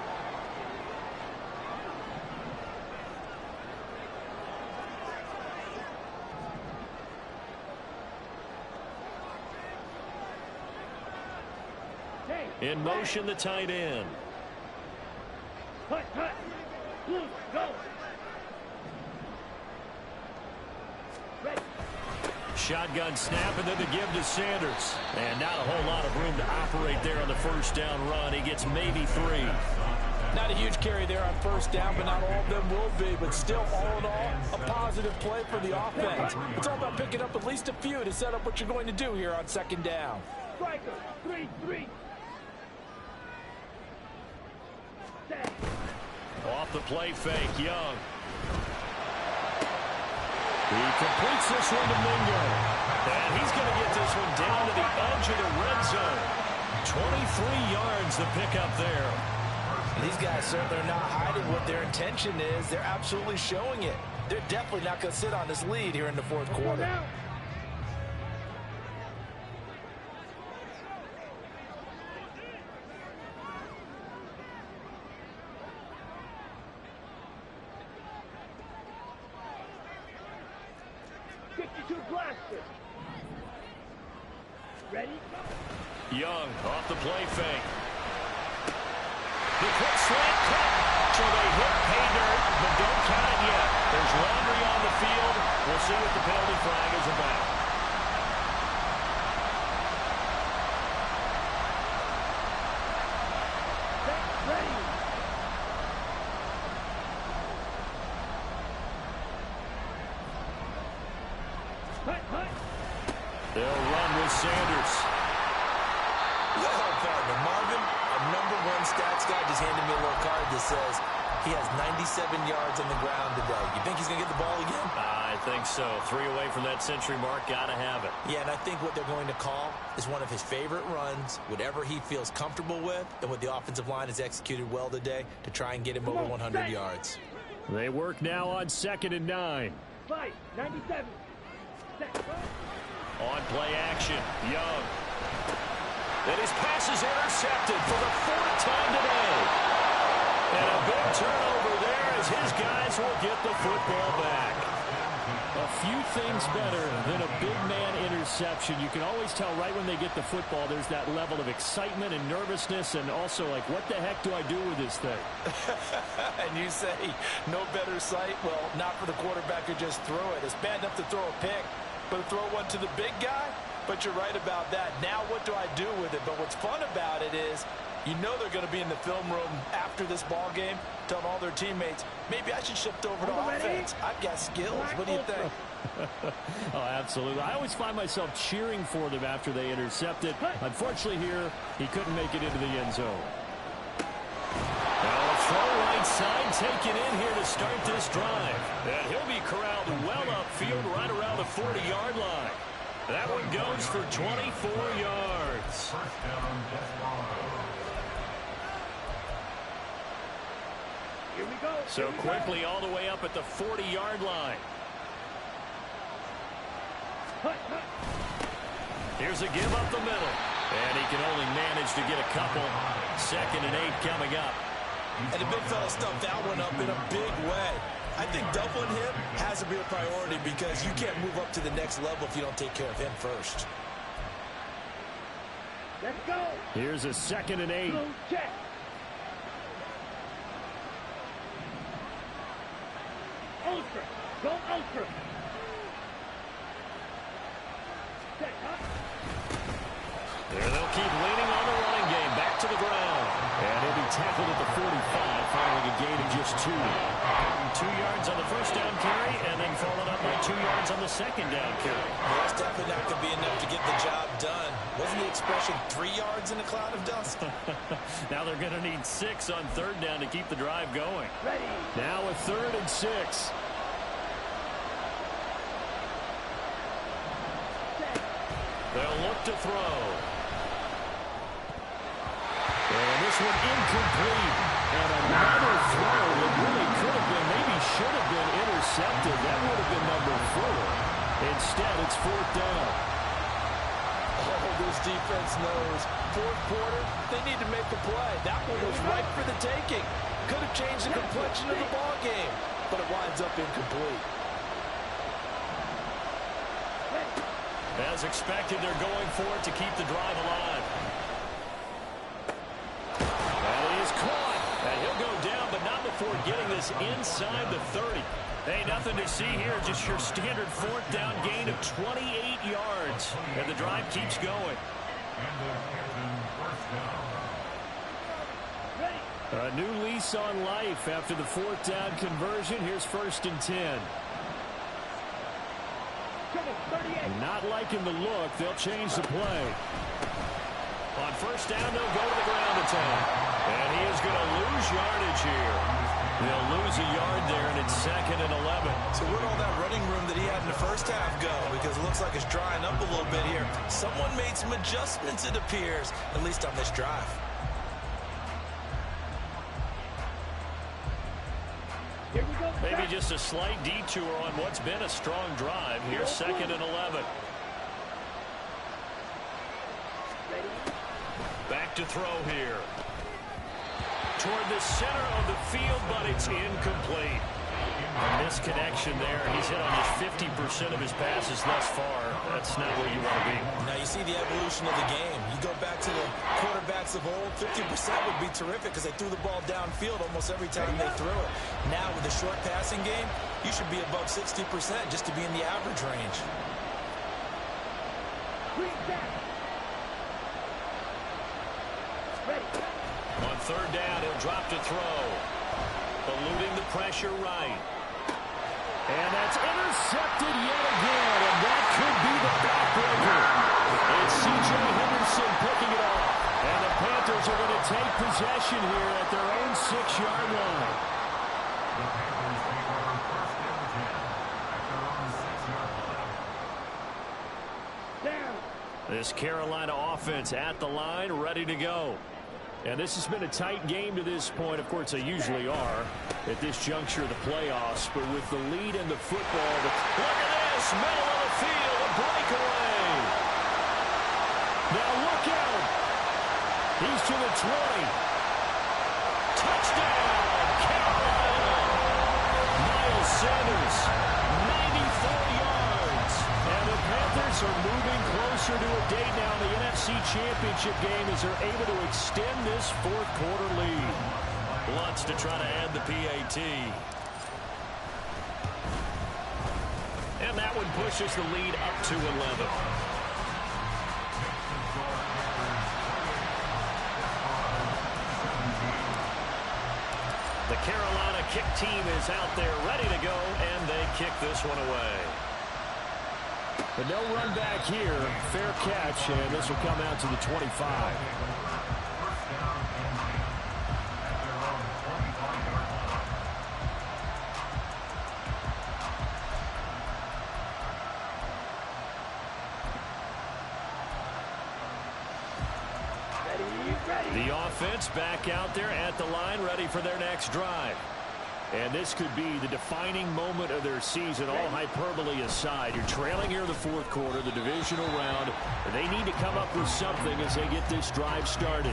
[SPEAKER 2] In motion, the tight end.
[SPEAKER 1] Cut. Blue. Go. Ready.
[SPEAKER 2] Shotgun snap, and then the give to Sanders. And not a whole lot of room to operate there on the first down run. He gets maybe 3.
[SPEAKER 4] Not a huge carry there on first down, but not all of them will be. But still, all in all, a positive play for the offense. It's all about picking up at least a few to set up what you're going to do here on 2nd down.
[SPEAKER 1] Striker. 3-3. Set.
[SPEAKER 2] Off the play fake, Young. He completes this one to Mingo. And he's going to get this one down to the edge of the red zone. 23 yards the pickup there.
[SPEAKER 3] These guys certainly are not hiding what their intention is. They're absolutely showing it. They're definitely not going to sit on this lead here in the fourth quarter.
[SPEAKER 1] Ready?
[SPEAKER 2] Young off the play fake. The quick slant cut. So they hit pay dirt, but don't count it yet. There's laundry on the field. We'll see what the penalty flag is about.
[SPEAKER 1] Ready. Hut.
[SPEAKER 2] They'll run with Sanders.
[SPEAKER 3] Well, partner, Marvin, a #1 stats guy just handed me a little card that says he has 97 yards on the ground today. You think he's going to get the ball again?
[SPEAKER 2] I think so. 3 away from that century mark. Got to have it.
[SPEAKER 3] Yeah, and I think what they're going to call is one of his favorite runs, whatever he feels comfortable with, and what the offensive line has executed well today to try and get him over 100 yards.
[SPEAKER 2] They work now on 2nd and 9.
[SPEAKER 1] 97. Set.
[SPEAKER 2] On play action, Young. And his pass is intercepted for the 4th time today. And a big turnover there as his guys will get the football back. A few things better than a big man interception. You can always tell right when they get the football, there's that level of excitement and nervousness, and also like, what the heck do I do with this thing?
[SPEAKER 4] And you say, no better sight? Well, not for the quarterback who just threw it. It's bad enough to throw a pick, but to throw one to the big guy? But you're right about that. Now what do I do with it? But what's fun about it is, you know they're going to be in the film room after this ball game, telling all their teammates, maybe I should shift over to offense. I've got skills. What do you think?
[SPEAKER 2] Oh, absolutely. I always find myself cheering for them after they intercept it. Unfortunately here, he couldn't make it into the end zone. Now a throw right side taken in here to start this drive. And he'll be corralled well upfield right around the 40-yard line. That one goes for 24 yards.
[SPEAKER 5] First down, Desperado.
[SPEAKER 1] Here we go.
[SPEAKER 2] So quickly all the way up at the 40-yard line.
[SPEAKER 1] Hut.
[SPEAKER 2] Here's a give up the middle. And he can only manage to get a couple. 2nd and 8 coming up.
[SPEAKER 3] And the big fella stuffed that one up in a big way. I think doubling him has to be a priority because you can't move up to the next level if you don't take care of him first.
[SPEAKER 1] Let's go.
[SPEAKER 2] Here's a 2nd and 8.
[SPEAKER 1] Blue check. Ultra. Go ultra. Set.
[SPEAKER 2] There they'll keep leaning on the running game. Back to the ground. And he'll be tackled at the 45, following a gain of just 2. 2 yards on the first down carry, and then followed up by 2 yards on the second down carry.
[SPEAKER 3] Well, that's definitely not going to be enough to get the job done. Wasn't the expression 3 yards in a cloud of dust?
[SPEAKER 2] Now they're going to need 6 on 3rd down to keep the drive going.
[SPEAKER 1] Ready.
[SPEAKER 2] Now a 3rd and 6.
[SPEAKER 1] Set.
[SPEAKER 2] They'll look to throw. And this one incomplete. And another throw that really could have been, maybe should have been intercepted. That would have been number 4. Instead, it's 4th down.
[SPEAKER 4] Oh, this defense knows. 4th quarter, they need to make the play. That one was ripe for the taking. Could have changed the complexion of the ball game, but it winds up incomplete.
[SPEAKER 2] As expected, they're going for it to keep the drive alive. That is caught. And he'll go down, but not before getting this inside the 30. Hey, nothing to see here. Just your standard 4th down gain of 28 yards. And the drive keeps going. A new lease on life after the 4th down conversion. Here's 1st and 10. Not liking the look. They'll change the play. On 1st down, they'll go to the ground attack. And he is going to lose yardage here. They'll lose a yard there, and it's 2nd and 11.
[SPEAKER 3] So where'd all that running room that he had in the first half go? Because it looks like it's drying up a little bit here. Someone made some adjustments, it appears, at least on this drive.
[SPEAKER 1] Here we go.
[SPEAKER 2] Maybe just a slight detour on what's been a strong drive. Here's 2nd and 11. Back to throw here. Toward the center of the field, but it's incomplete. A misconnection there. He's hit on just 50% of his passes thus far. That's not where you want to be.
[SPEAKER 3] Now you see the evolution of the game. You go back to the quarterbacks of old, 50% would be terrific because they threw the ball downfield almost every time they threw it. Now with the short passing game, you should be above 60% just to be in the average range.
[SPEAKER 2] On 3rd down, he'll drop to throw. Eluding the pressure right. And that's intercepted yet again, and that could be the backbreaker. It's C.J. Henderson picking it off. And the Panthers are going to take possession here at their own 6-yard line.
[SPEAKER 5] The Panthers take over 1st and 10 at their own 6-yard line.
[SPEAKER 1] Down.
[SPEAKER 2] This Carolina offense at the line, ready to go. And this has been a tight game to this point. Of course, they usually are at this juncture of the playoffs. But with the lead in the football, look at this, middle of the field, a breakaway. Now look out. He's to the 20. Touchdown, Carolina. Miles Sanders, 94 yards. And the Panthers are moving closer to a date now in the NFC Championship game as they're able to extend this 4th quarter lead. Lutz to try to add the PAT. And that one pushes the lead up to 11. The Carolina kick team is out there ready to go, and they kick this one away. But no run back here. Fair catch, and this will come out to the 25.
[SPEAKER 5] 1st down and 9 at their own 25-yard line.
[SPEAKER 2] The offense back out there at the line, ready for their next drive. And this could be the defining moment of their season, all hyperbole aside. You're trailing here in the 4th quarter, the divisional round. They need to come up with something as they get this drive started.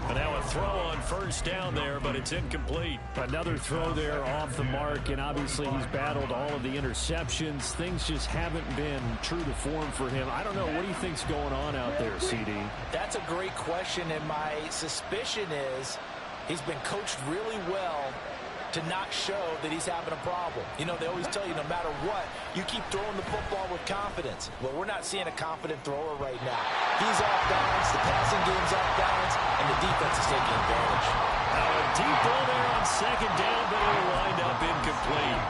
[SPEAKER 2] And now a throw on 1st down there, but it's incomplete. Another throw there off the mark, and obviously he's battled all of the interceptions. Things just haven't been true to form for him. I don't know. What do you think's going on out there, CD?
[SPEAKER 3] That's a great question, and my suspicion is he's been coached really well to not show that he's having a problem. You know, they always tell you no matter what, you keep throwing the football with confidence. Well, we're not seeing a confident thrower right now. He's off balance, the passing game's off balance, and the defense is taking advantage.
[SPEAKER 2] Now a deep ball there on 2nd down, but it'll wind up incomplete.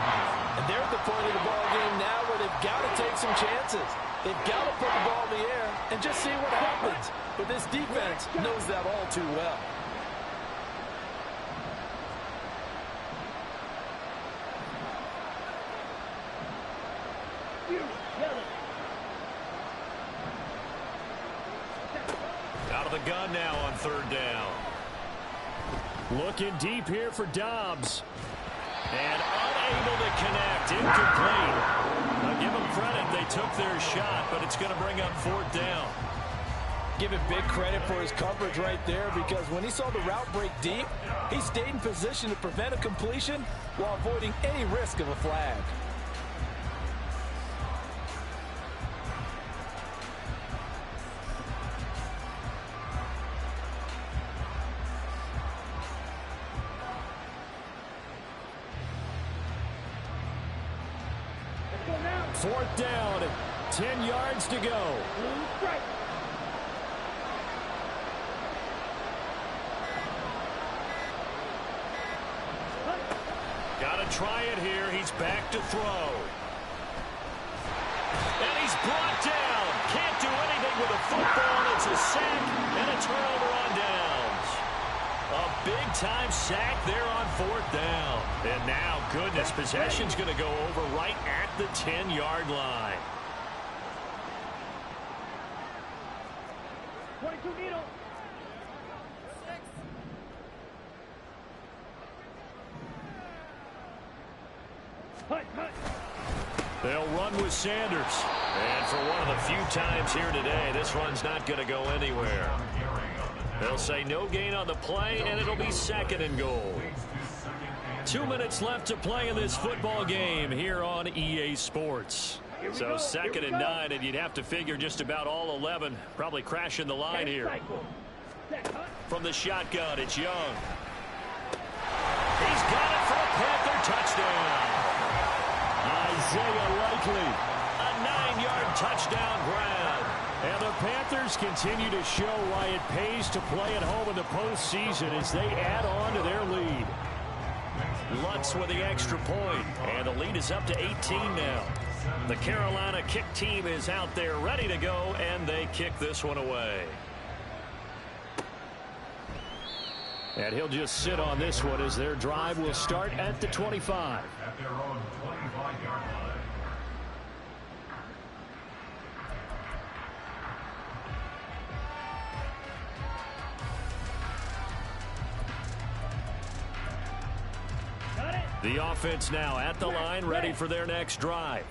[SPEAKER 4] And they're at the point of the ball game now where they've got to take some chances. They've got to put the ball in the air and just see what happens. But this defense knows that all too well.
[SPEAKER 2] Out of the gun now on 3rd down. Looking deep here for Dobbs. And unable to connect. Incomplete. I'll give them credit. They took their shot, but it's going to bring up 4th down.
[SPEAKER 4] Give him big credit for his coverage right there, because when he saw the route break deep, he stayed in position to prevent a completion while avoiding any risk of a flag.
[SPEAKER 2] Fourth down, 10 yards to go.
[SPEAKER 1] Strike.
[SPEAKER 2] Got to try it here. He's back to throw. And he's brought down. Can't do anything with a football. It's a sack and a turnover on downs. A big-time sack there on 4th down. And now, goodness, possession's going to go over right at the 10-yard line.
[SPEAKER 1] 22 needle. Hut, hut.
[SPEAKER 2] They'll run with Sanders. And for one of the few times here today, this run's not going to go anywhere. They'll say no gain on the play, and it'll be 2nd and goal. 2 minutes left to play in this football game here on EA Sports. So 2nd and 9, and you'd have to figure just about all 11 probably crashing the line here. From the shotgun, it's Young. He's got it for a Panther touchdown. Isaiah Likely, a 9-yard touchdown grab. And the Panthers continue to show why it pays to play at home in the postseason as they add on to their lead. Lutz with the extra point, and the lead is up to 18 now. The Carolina kick team is out there ready to go, and they kick this one away. And he'll just sit on this one as their drive will start at the 25.
[SPEAKER 5] At their own 25-yard line.
[SPEAKER 2] The offense now at the line, ready for their next drive.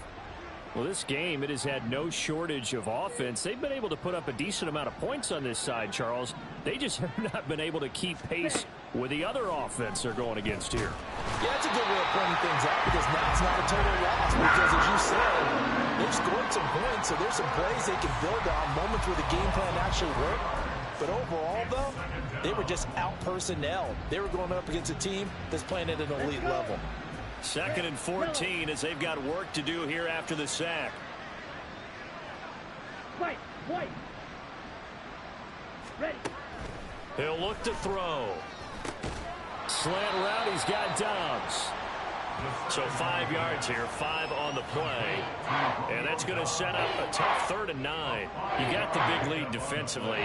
[SPEAKER 2] Well, this game, it has had no shortage of offense. They've been able to put up a decent amount of points on this side, Charles. They just have not been able to keep pace with the other offense they're going against here.
[SPEAKER 4] Yeah, that's a good way of pointing things out because now it's not a total loss because, as you said, they've scored some points, so there's some plays they can build on, moments where the game plan actually worked. But overall, though, they were just out-personnel. They were going up against a team that's playing at an elite level.
[SPEAKER 2] 2nd and 14 as they've got work to do here after the sack.
[SPEAKER 1] Right, right. Ready.
[SPEAKER 2] He'll look to throw. Slant route, he's got Dobbs. So 5 yards here, 5 on the play. And that's going to set up a tough 3rd and 9. You got the big lead defensively.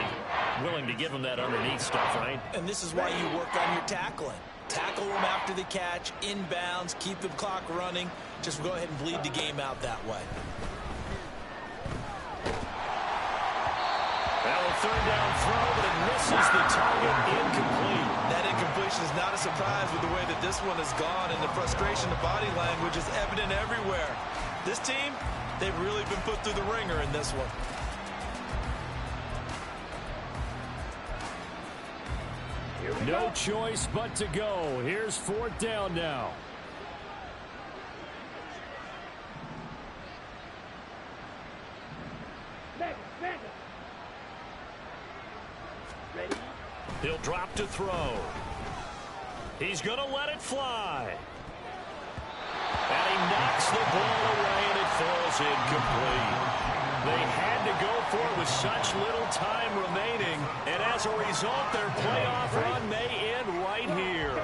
[SPEAKER 2] Willing to give them that underneath stuff, right?
[SPEAKER 3] And this is why you work on your tackling. Tackle them after the catch, inbounds, keep the clock running. Just go ahead and bleed the game out that way.
[SPEAKER 2] Now a 3rd down throw, but it misses the target, incomplete.
[SPEAKER 3] That incompletion is not a surprise with the way that this one has gone, and the frustration, the body language is evident everywhere. This team, they've really been put through the ringer in this one.
[SPEAKER 2] No choice but to go. Here's 4th down now.
[SPEAKER 1] Ready.
[SPEAKER 2] He'll drop to throw. He's going to let it fly. And he knocks the ball away, and it falls incomplete. They had to go for it with such little time remaining, and as a result, their playoff run may end right here.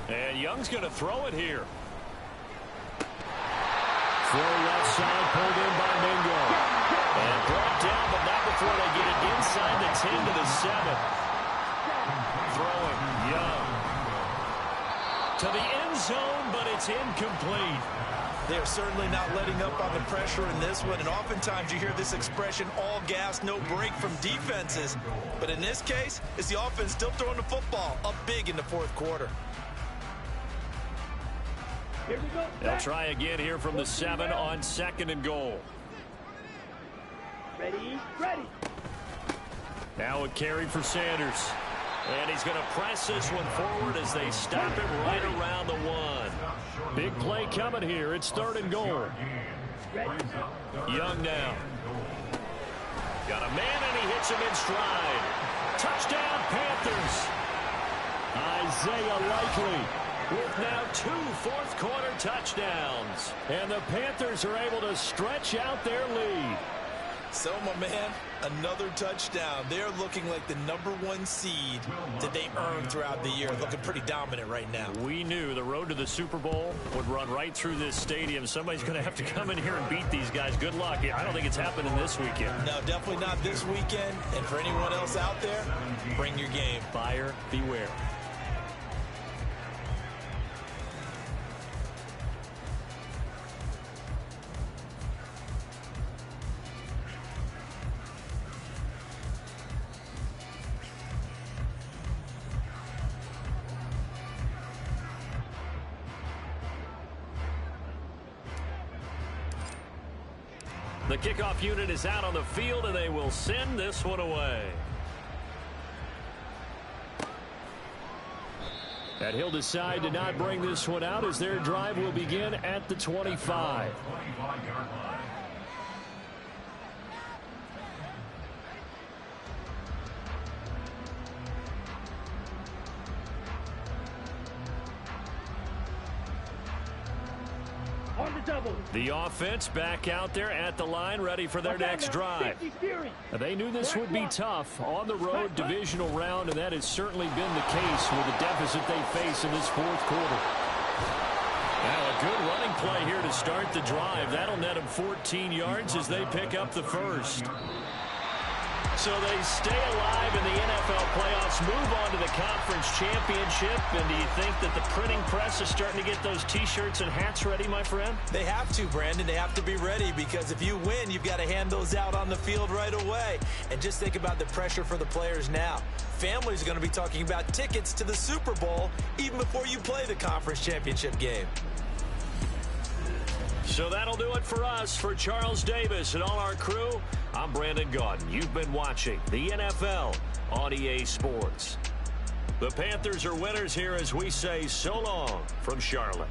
[SPEAKER 2] And Young's going to throw it here. Throw left side, pulled in by Mingo. And brought down, but not before they get it inside the 10 to the 7. Throwing Young to the end zone, but it's incomplete.
[SPEAKER 3] They're certainly not letting up on the pressure in this one, and oftentimes you hear this expression, all gas, no break from defenses. But in this case, it's the offense still throwing the football up big in the 4th quarter.
[SPEAKER 1] Here we go.
[SPEAKER 2] They'll try again here from the 7 on 2nd and goal.
[SPEAKER 1] Ready, ready.
[SPEAKER 2] Now a carry for Sanders. And he's going to press this one forward as they stop him right around the 1. Big play coming here. It's 3rd and goal. Young now. Got a man, and he hits him in stride. Touchdown, Panthers. Isaiah Likely with now 2 fourth-quarter touchdowns. And the Panthers are able to stretch out their lead.
[SPEAKER 3] So, my man, another touchdown. They're looking like the #1 seed that they earned throughout the year. Looking pretty dominant right now.
[SPEAKER 2] We knew the road to the Super Bowl would run right through this stadium. Somebody's going to have to come in here and beat these guys. Good luck. I don't think it's happening this weekend.
[SPEAKER 3] No, definitely not this weekend. And for anyone else out there, bring your game.
[SPEAKER 2] Buyer beware. The kickoff unit is out on the field, and they will send this one away. And he'll decide to not bring this one out as their drive will begin at the 25.
[SPEAKER 5] 25-yard line.
[SPEAKER 1] On the double.
[SPEAKER 2] The offense back out there at the line, ready for their next drive. They knew this would be tough on the road divisional round, and that has certainly been the case with the deficit they face in this fourth quarter. Now a good running play here to start the drive. That'll net them 14 yards as they pick up the first. So they stay alive in the NFL playoffs, move on to the conference championship. And do you think that the printing press is starting to get those T-shirts and hats ready, my friend?
[SPEAKER 3] They have to, Brandon. They have to be ready because if you win, you've got to hand those out on the field right away. And just think about the pressure for the players now. Families are going to be talking about tickets to the Super Bowl even before you play the conference championship game.
[SPEAKER 2] So that'll do it for us. For Charles Davis and all our crew, I'm Brandon Gaudin. You've been watching the NFL on EA Sports. The Panthers are winners here as we say so long from Charlotte.